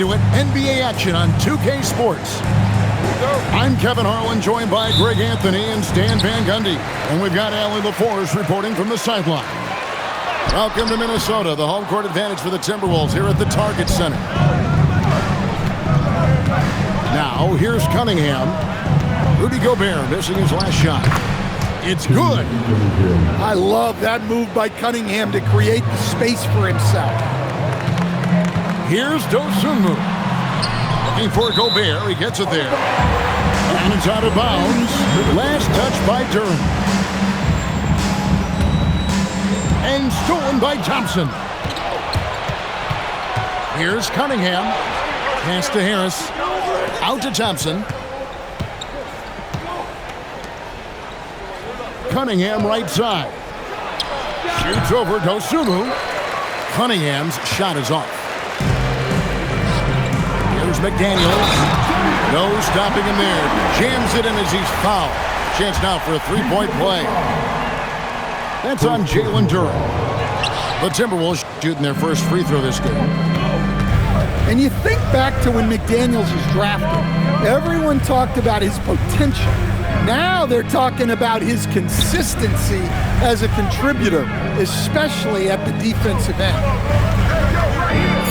To it, NBA action on 2K Sports. I'm Kevin Harlan, joined by Greg Anthony and Stan Van Gundy. And we've got Allie LaForce reporting from the sideline. Welcome to Minnesota, the home court advantage for the Timberwolves here at the Target Center. Now, here's Cunningham. Rudy Gobert missing his last shot. It's good. I love that move by Cunningham to create the space for himself. Here's Dosunmu. Looking for Gobert. He gets it there. And it's out of bounds. Last touch by Durham. And stolen by Thompson. Here's Cunningham. Pass to Harris. Out to Thompson. Cunningham right side. Shoots over Dosunmu. Cunningham's shot is off. Here's McDaniels. No stopping him there. Jams it in as he's fouled. Chance now for a three-point play. That's on Jalen Durham. The Timberwolves shooting their first free throw this game. And you think back to when McDaniels was drafted. Everyone talked about his potential. Now they're talking about his consistency as a contributor, especially at the defensive end.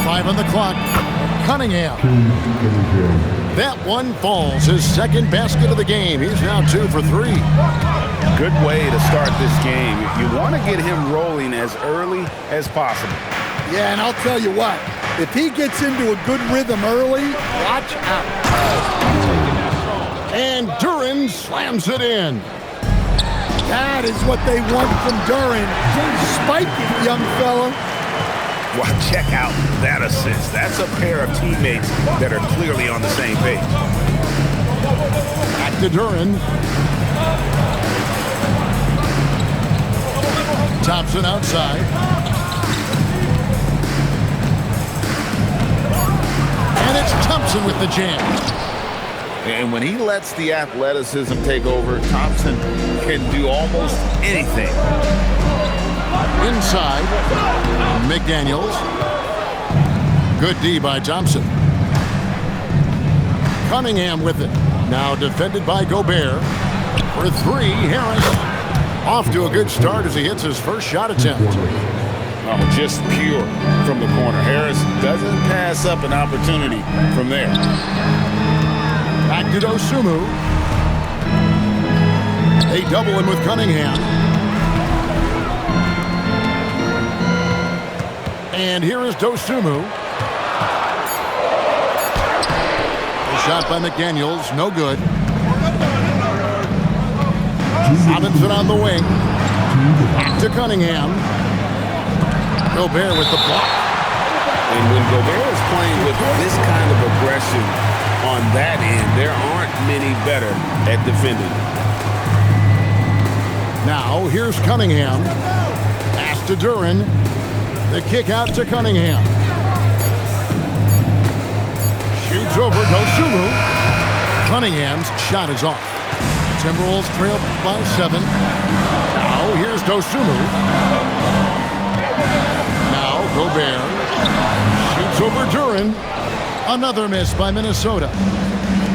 5 on the clock. Cunningham. That one falls. His second basket of the game. He's now 2 for 3. Good way to start this game. You want to get him rolling as early as possible. Yeah, and I'll tell you what. If he gets into a good rhythm early, watch out. And Duren slams it in. That is what they want from Duren. Spike it, young fella. Well, check out that assist. That's a pair of teammates that are clearly on the same page. Back to Duren. Thompson outside. And it's Thompson with the jam. And when he lets the athleticism take over, Thompson can do almost anything. Inside, McDaniels. Good D by Thompson. Cunningham with it. Now defended by Gobert. For 3, Harris. Off to a good start as he hits his first shot attempt. Oh, just pure from the corner. Harris doesn't pass up an opportunity from there. Back to Dosunmu. They double him with Cunningham. And here is Dosunmu. A shot by McDaniels, no good. Robinson on the wing. Back to Cunningham. Gobert with the block. And when Gobert is playing with this kind of aggression on that end, there aren't many better at defending. Now, here's Cunningham. Pass to Duren. The kick out to Cunningham. Shoots over Dosunmu. Cunningham's shot is off. Timberwolves trail by 7. Now, here's Dosunmu. Now, Gobert. Shoots over Duren. Another miss by Minnesota.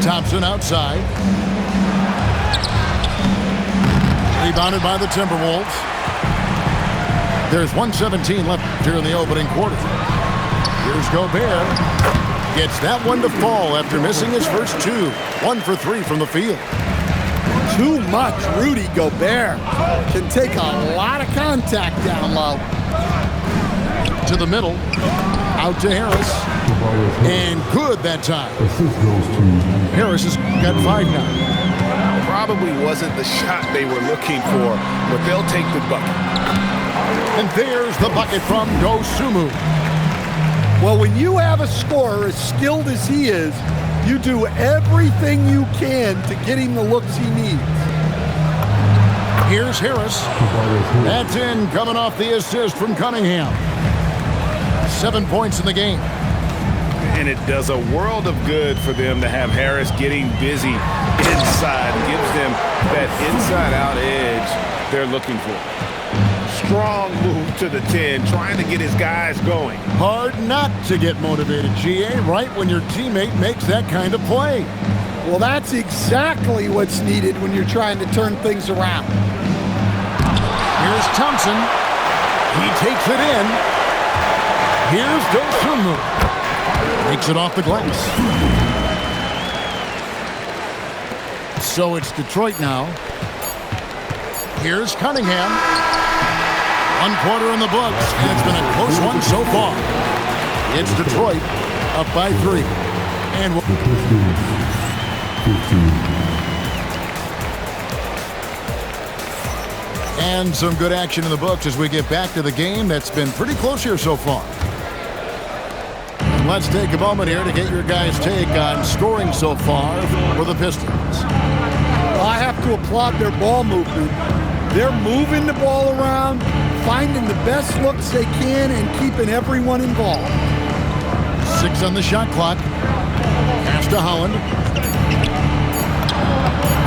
Thompson outside. Rebounded by the Timberwolves. There's 1:17 left here in the opening quarter. Here's Gobert. Gets that one to fall after missing his first 2. 1 for 3 from the field. Too much. Rudy Gobert can take a lot of contact down low. To the middle. Out to Harris. And good that time. Harris has got 5 now. Probably wasn't the shot they were looking for, but they'll take the bucket. And there's the bucket from Dosunmu. Well, when you have a scorer as skilled as he is, you do everything you can to get him the looks he needs. Here's Harris. That's in, coming off the assist from Cunningham. 7 points in the game. And it does a world of good for them to have Harris getting busy inside. Gives them that inside-out edge they're looking for. Strong move to the 10, trying to get his guys going. Hard not to get motivated, GA, right when your teammate makes that kind of play. Well, that's exactly what's needed when you're trying to turn things around. Here's Thompson. He takes it in. Here's Dosunmu. Makes it off the glass. So it's Detroit now. Here's Cunningham. 1 quarter in the books, and it's been a close one so far. It's Detroit up by 3. And some good action in the books as we get back to the game that's been pretty close here so far. Let's take a moment here to get your guys' take on scoring so far for the Pistons. Well, I have to applaud their ball movement. They're moving the ball around, finding the best looks they can, and keeping everyone involved. 6 on the shot clock. Pass to Holland.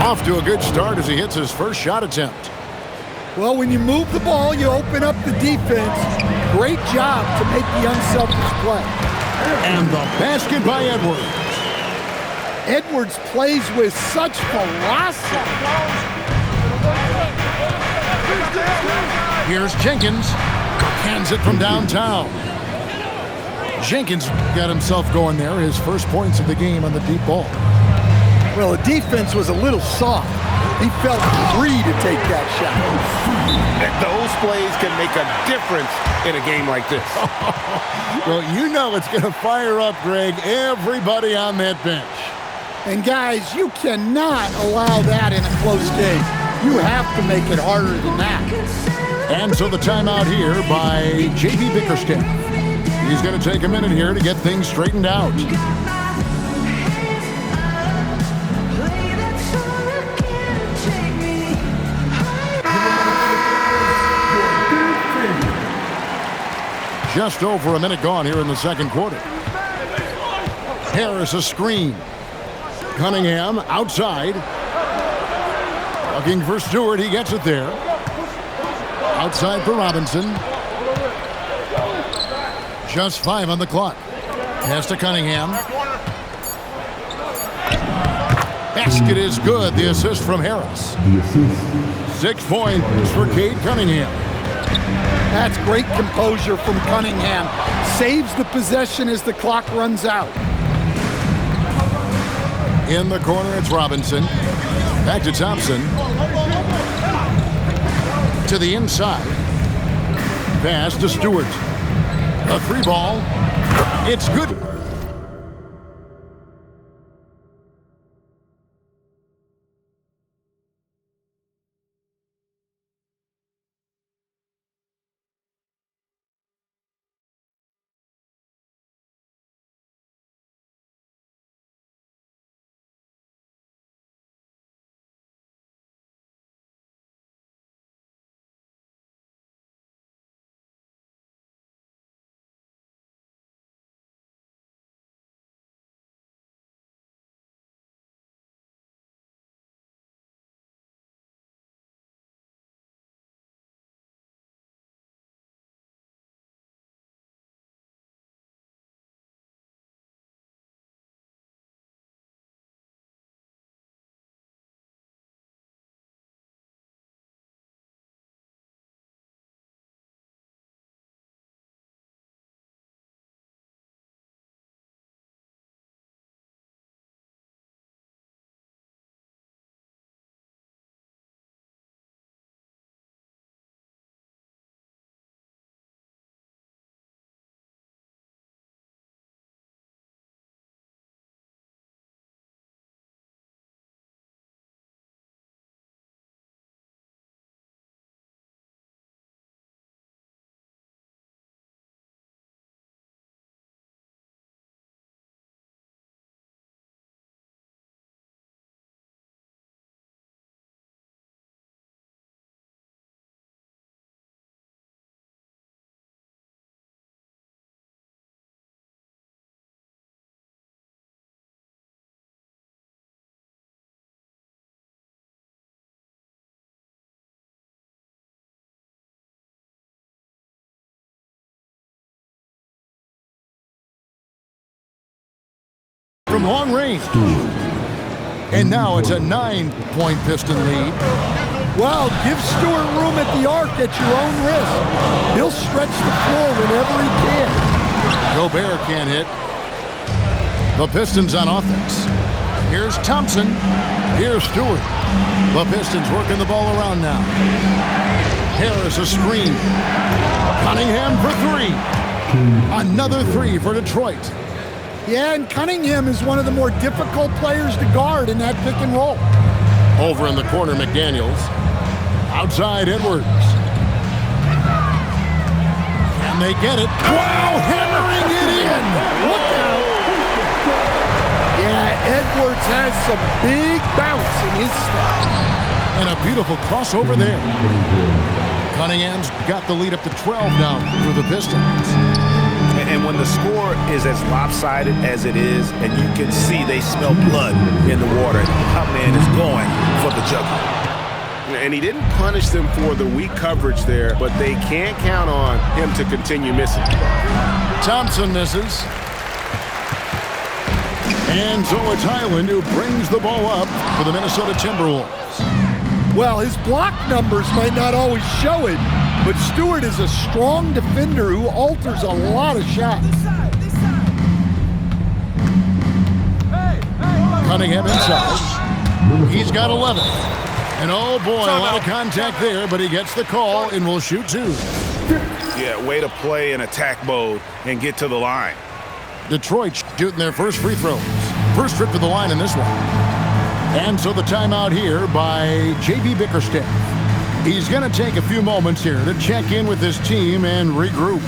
Off to a good start as he hits his first shot attempt. Well, when you move the ball, you open up the defense. Great job to make the unselfish play. And the basket by Edwards. Edwards plays with such velocity. Here's Jenkins. Hands it from downtown. Jenkins got himself going there. His first points of the game on the deep ball. Well, the defense was a little soft. He felt free to take that shot. Those plays can make a difference in a game like this. Well, you know it's going to fire up, Greg, everybody on that bench. And guys, you cannot allow that in a close game. You have to make it harder than that. And so the timeout here by J.B. Bickerstaff. He's going to take a minute here to get things straightened out. Just over a minute gone here in the second quarter. Harris a screen. Cunningham outside. Looking for Stewart. He gets it there. Outside for Robinson. Just 5 on the clock. Pass to Cunningham. Basket is good. The assist from Harris. 6 points for Cade Cunningham. That's great composure from Cunningham. Saves the possession as the clock runs out. In the corner, it's Robinson. Back to Thompson. To the inside. Pass to Stewart. A 3 ball. It's good. from long range. And now it's a 9-point Piston lead. Well, give Stewart room at the arc at your own risk. He'll stretch the floor whenever he can. Gobert can't hit. The Pistons on offense. Here's Thompson. Here's Stewart. The Pistons working the ball around now. Harris a screen. Cunningham for three. Another three for Detroit. Yeah, and Cunningham is one of the more difficult players to guard in that pick and roll. Over in the corner, McDaniels. Outside, Edwards. Can they get it? Wow, hammering it in. Look out. Yeah, Edwards has some big bounce in his step. And a beautiful crossover there. Cunningham's got the lead up to 12 now for the Pistons. And when the score is as lopsided as it is, and you can see they smell blood in the water, that man is going for the jugular. And he didn't punish them for the weak coverage there, but they can't count on him to continue missing. Thompson misses. And so it's Highland who brings the ball up for the Minnesota Timberwolves. Well, his block numbers might not always show it, but Stewart is a strong defender who alters a lot of shots. Cunningham inside. He's got 11. And oh boy, a lot of contact there, but he gets the call and will shoot two. Yeah, way to play in attack mode and get to the line. Detroit shooting their first free throws. First trip to the line in this one. And so the timeout here by J.B. Bickerstaff. He's going to take a few moments here to check in with his team and regroup.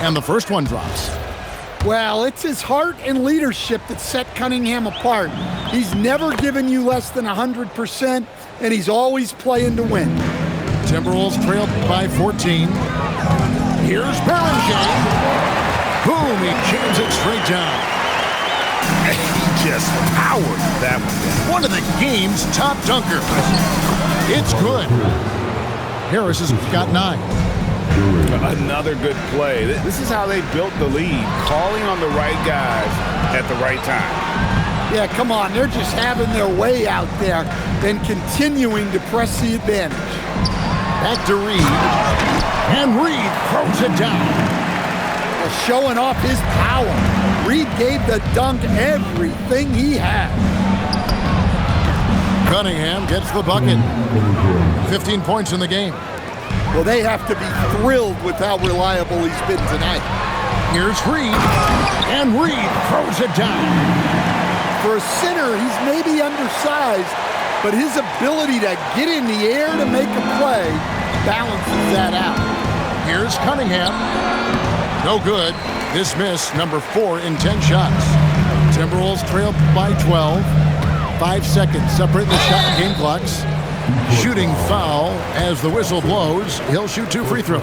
And the first one drops. Well, it's his heart and leadership that set Cunningham apart. He's never given you less than 100%, and he's always playing to win. Timberwolves trailed by 14. Here's Bellinger. Boom, he jams it straight down. He just powered that one. One of the game's top dunkers. It's good. Harris has got 9. Another good play. This is how they built the lead, calling on the right guys at the right time. Yeah, come on. They're just having their way out there and continuing to press the advantage. Back to Reed. And Reed throws it down. Well, showing off his power. Reed gave the dunk everything he had. Cunningham gets the bucket. 15 points in the game. Well, they have to be thrilled with how reliable he's been tonight. Here's Reed, and Reed throws it down. For a center, he's maybe undersized, but his ability to get in the air to make a play balances that out. Here's Cunningham. No good. This miss, number 4 in 10 shots. Timberwolves trail by 12. 5 seconds separating the shot and game clocks. Shooting foul as the whistle blows. He'll shoot 2 free throws.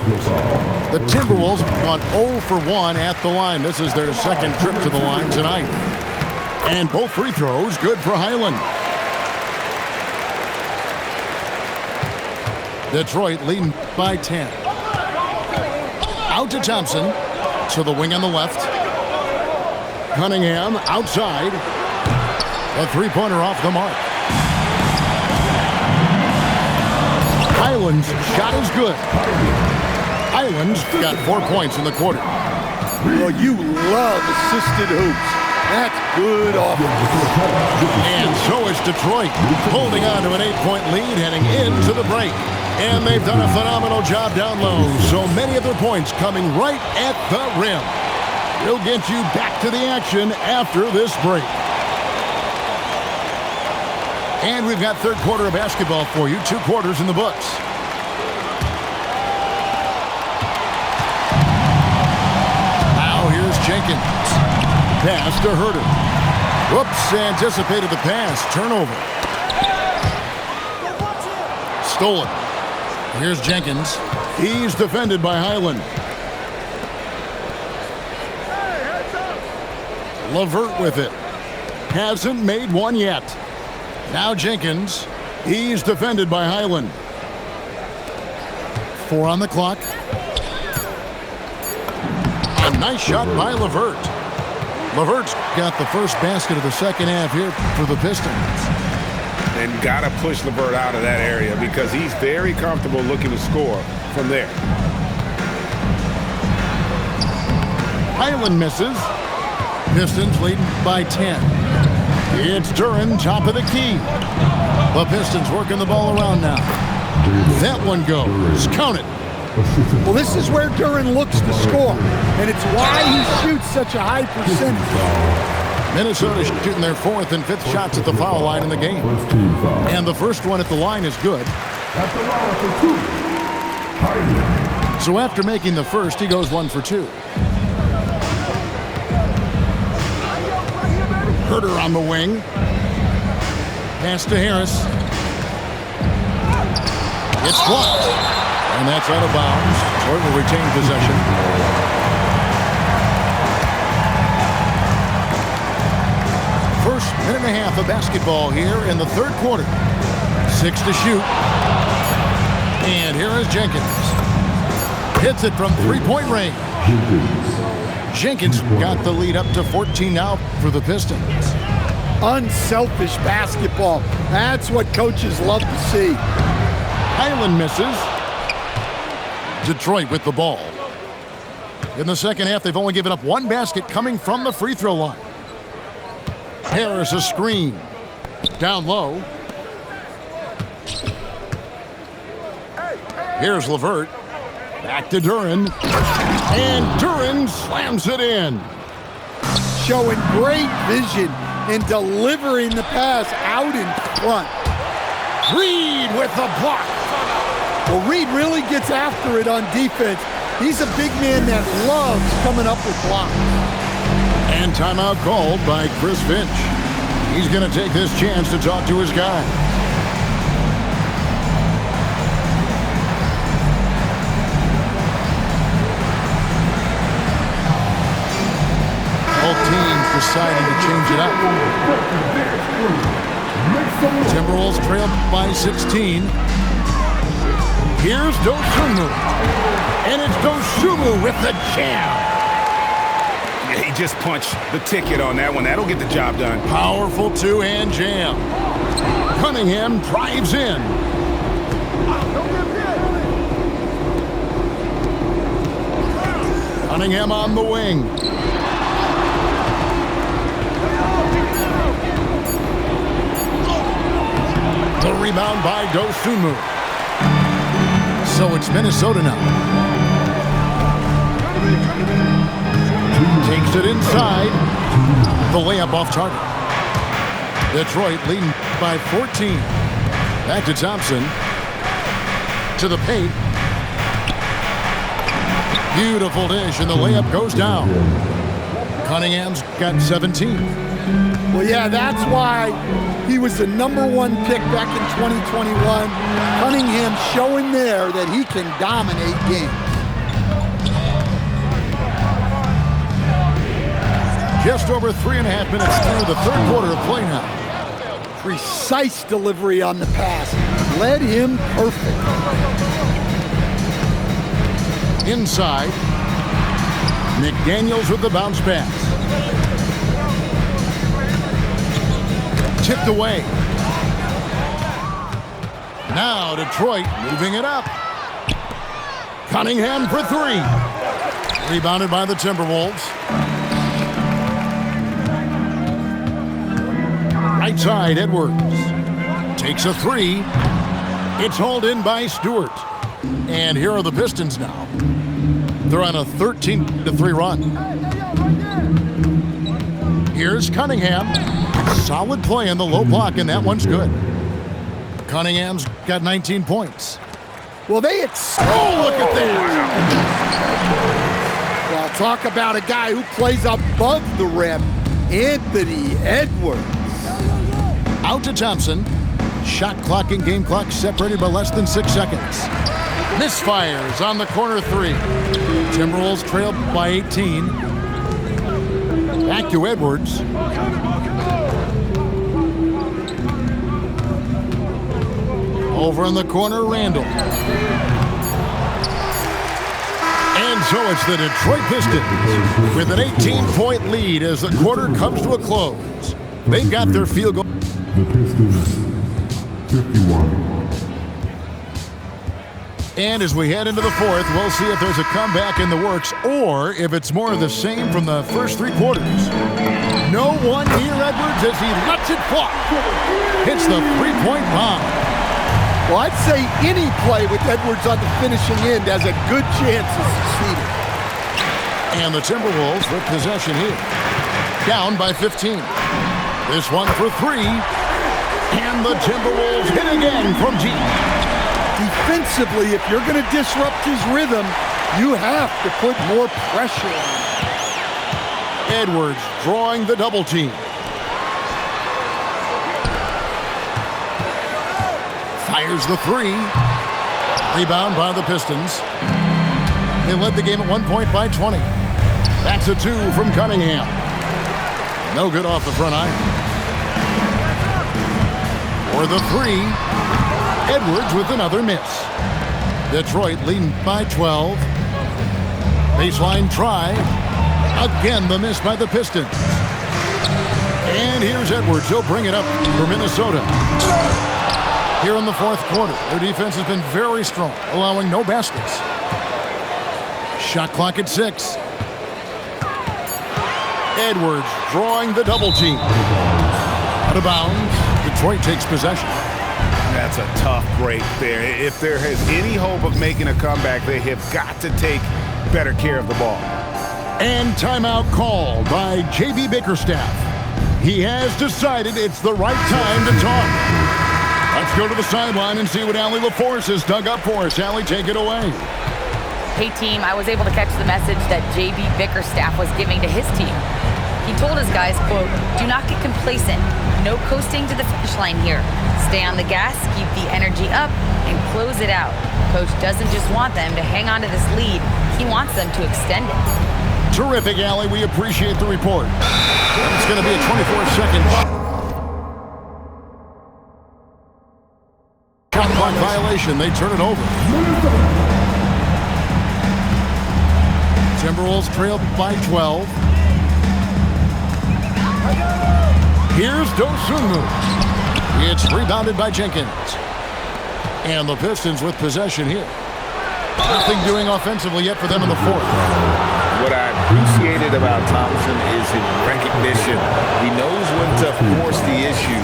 The Timberwolves went 0 for 1 at the line. This is their second trip to the line tonight. And both free throws good for Highland. Detroit leading by 10. Out to Thompson. To the wing on the left. Cunningham outside. A three-pointer off the mark. Highland's shot is good. Highland's got 4 points in the quarter. Well, you love assisted hoops. That's good offense. And so is Detroit, holding on to an 8-point lead heading into the break. And they've done a phenomenal job down low. So many of their points coming right at the rim. We'll get you back to the action after this break. And we've got third quarter of basketball for you. 2 quarters in the books. Now here's Jenkins. Pass to Herter. Whoops, anticipated the pass. Turnover. Stolen. Here's Jenkins. He's defended by Highland. LeVert with it. Hasn't made one yet. Now Jenkins. He's defended by Highland. 4 on the clock. A nice shot by LeVert. LeVert's got the first basket of the second half here for the Pistons. And got to push LeVert out of that area because he's very comfortable looking to score from there. Highland misses. Pistons leading by 10. It's Duren, top of the key. The Pistons working the ball around now. That one goes. Count it. Well, this is where Duren looks to score, and it's why he shoots such a high percentage. Minnesota shooting their 4th and 5th shots at the foul line in the game. And the first one at the line is good. So after making the first, he goes 1 for 2. Herter on the wing. Pass to Harris. It's blocked. And that's out of bounds. Detroit will retain possession. First minute and a half of basketball here in the third quarter. 6 to shoot. And here is Jenkins. Hits it from 3-point range. Jenkins got the lead up to 14 now for the Pistons. Unselfish basketball. That's what coaches love to see. Highland misses. Detroit with the ball. In the second half, they've only given up 1 basket coming from the free throw line. Harris a screen. Down low. Here's LeVert. Back to Duren. And Duren slams it in. Showing great vision and delivering the pass out in front. Reed with the block. Well, Reed really gets after it on defense. He's a big man that loves coming up with blocks. And timeout called by Chris Finch. He's going to take this chance to talk to his guy. Both teams deciding to change it up. Timberwolves trail by 16. Here's Dosunmu. And it's Dosunmu with the jam. Yeah, he just punched the ticket on that one. That'll get the job done. Powerful two-hand jam. Cunningham drives in. Cunningham on the wing. The rebound by Dosunmu. So it's Minnesota now. Takes it inside. The layup off target. Detroit leading by 14. Back to Thompson. To the paint. Beautiful dish, and the layup goes down. Cunningham's got 17. Well, yeah, that's why he was the #1 pick back in 2021. Cunningham showing there that he can dominate games. Just over 3.5 minutes through the third quarter of play now. Precise delivery on the pass. Led him perfect. Inside. McDaniels with the bounce pass. Tipped away. Now Detroit moving it up. Cunningham for three. Rebounded by the Timberwolves. Right side, Edwards. Takes a three. It's hauled in by Stewart. And here are the Pistons now. They're on a 13-3 run. Here's Cunningham. Solid play in the low block, and that one's good. Cunningham's got 19 points. Well, oh, look at that. Well, talk about a guy who plays above the rim, Anthony Edwards. Out to Thompson. Shot clock and game clock separated by less than 6 seconds. Misfires on the corner three. Timberwolves trailed by 18. Back to Edwards. Over in the corner, Randall. And so it's the Detroit Pistons with an 18-point lead as the quarter comes to a close. They've got their field goal. The Pistons, 51. And as we head into the fourth, we'll see if there's a comeback in the works or if it's more of the same from the first three quarters. No one near Edwards as he lets it fly. Hits the three-point bomb. Well, I'd say any play with Edwards on the finishing end has a good chance of succeeding. And the Timberwolves with possession here. Down by 15. This one for three. And the Timberwolves hit again from deep. Defensively, if you're going to disrupt his rhythm, you have to put more pressure on him. Edwards drawing the double team. Fires the three. Rebound by the Pistons. They led the game at 1 point by 20. That's a two from Cunningham. No good off the front iron. For the three, Edwards with another miss. Detroit leading by 12. Baseline try. Again, the miss by the Pistons. And here's Edwards. He'll bring it up for Minnesota. Here in the fourth quarter, their defense has been very strong, allowing no baskets. Shot clock at 6. Edwards drawing the double team. Out of bounds. Detroit takes possession. That's a tough break there. If there is any hope of making a comeback, they have got to take better care of the ball. And timeout called by J.B. Bickerstaff. He has decided it's the right time to talk. Let's go to the sideline and see what Allie LaForce has dug up for us. Allie, take it away. Hey, team, I was able to catch the message that J.B. Bickerstaff was giving to his team. He told his guys, quote, "Do not get complacent. No coasting to the finish line here. Stay on the gas, keep the energy up, and close it out. Coach doesn't just want them to hang on to this lead. He wants them to extend it." Terrific, Allie. We appreciate the report. It's going to be a 24-second shot clock violation. They turn it over. Timberwolves trail by 12. Here's Dosunmu. It's rebounded by Jenkins. And the Pistons with possession here. Nothing doing offensively yet for them in the fourth. What I appreciated about Thompson is his recognition. He knows when to force the issue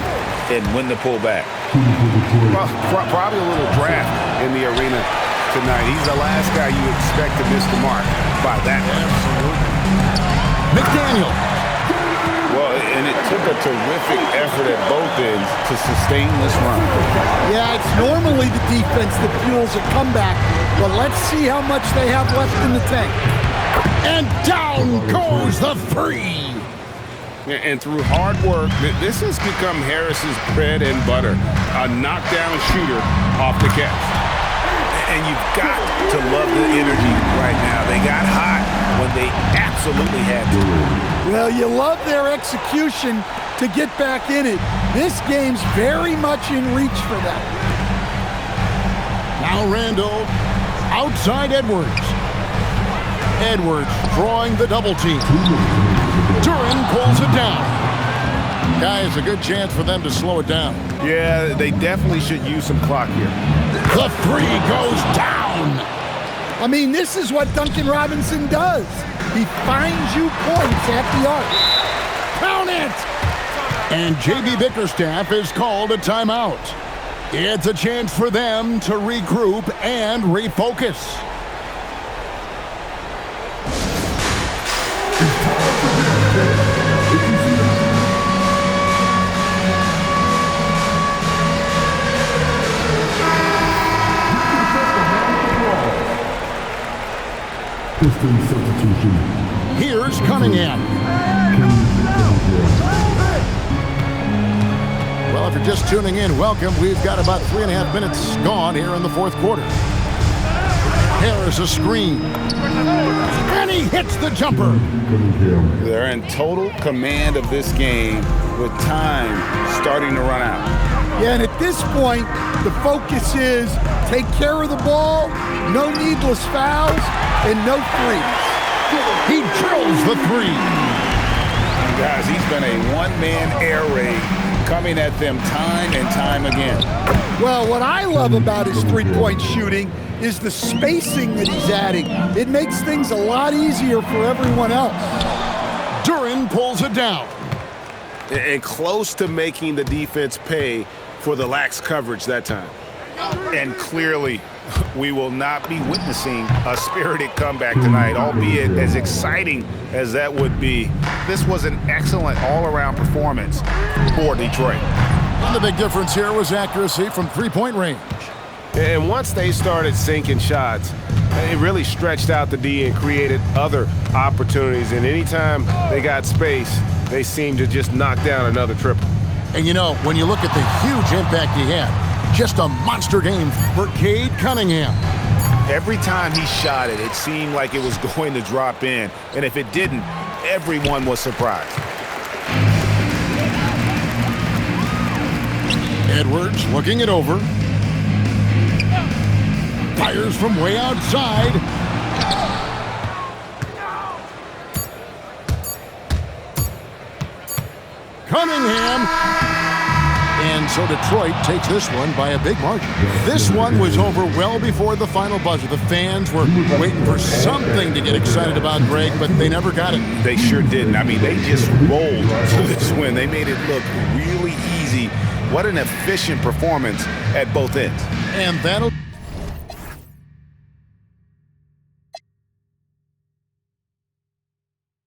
and when to pull back. Probably a little draft in the arena tonight. He's the last guy you expect to miss the mark by that much. McDaniel. Well, and it took a terrific effort at both ends to sustain this run. Yeah, it's normally the defense that fuels a comeback, but let's see how much they have left in the tank. And down goes the three. And through hard work, this has become Harris's bread and butter. A knockdown shooter off the catch. And you've got to love the energy right now. They got hot when they absolutely had to. Well, you love their execution to get back in it. This game's very much in reach for them. Now Randall, outside Edwards. Edwards drawing the double team. Duran pulls it down. Guys, a good chance for them to slow it down. Yeah, they definitely should use some clock here. The three goes down. I mean, this is what Duncan Robinson does. He finds you points at the arc. Count it! And J.B. Bickerstaff is called a timeout. It's a chance for them to regroup and refocus. Pistons substitution. Here's Cunningham. Well, if you're just tuning in, welcome. We've got about 3.5 minutes gone here in the fourth quarter. There's a screen. And he hits the jumper. They're in total command of this game with time starting to run out. Yeah, and at this point, the focus is take care of the ball, no needless fouls, and no threes. He drills the three. Guys, he's been a one-man air raid coming at them time and time again. Well, what I love about his three-point shooting is the spacing that he's adding. It makes things a lot easier for everyone else. Duran pulls it down. And close to making the defense pay for the lax coverage that time. And clearly, we will not be witnessing a spirited comeback tonight, albeit as exciting as that would be. This was an excellent all-around performance for Detroit. And the big difference here was accuracy from three-point range. And once they started sinking shots, it really stretched out the D and created other opportunities. And anytime they got space, they seemed to just knock down another triple. And you know, when you look at the huge impact he had, just a monster game for Cade Cunningham. Every time he shot it, it seemed like it was going to drop in. And if it didn't, everyone was surprised. Edwards looking it over. Fires from way outside. Cunningham. And so Detroit takes this one by a big margin. This one was over well before the final buzzer. The fans were waiting for something to get excited about, Greg, but they never got it. They sure didn't. I mean, they just rolled to this win. They made it look really easy. What an efficient performance at both ends. And that'll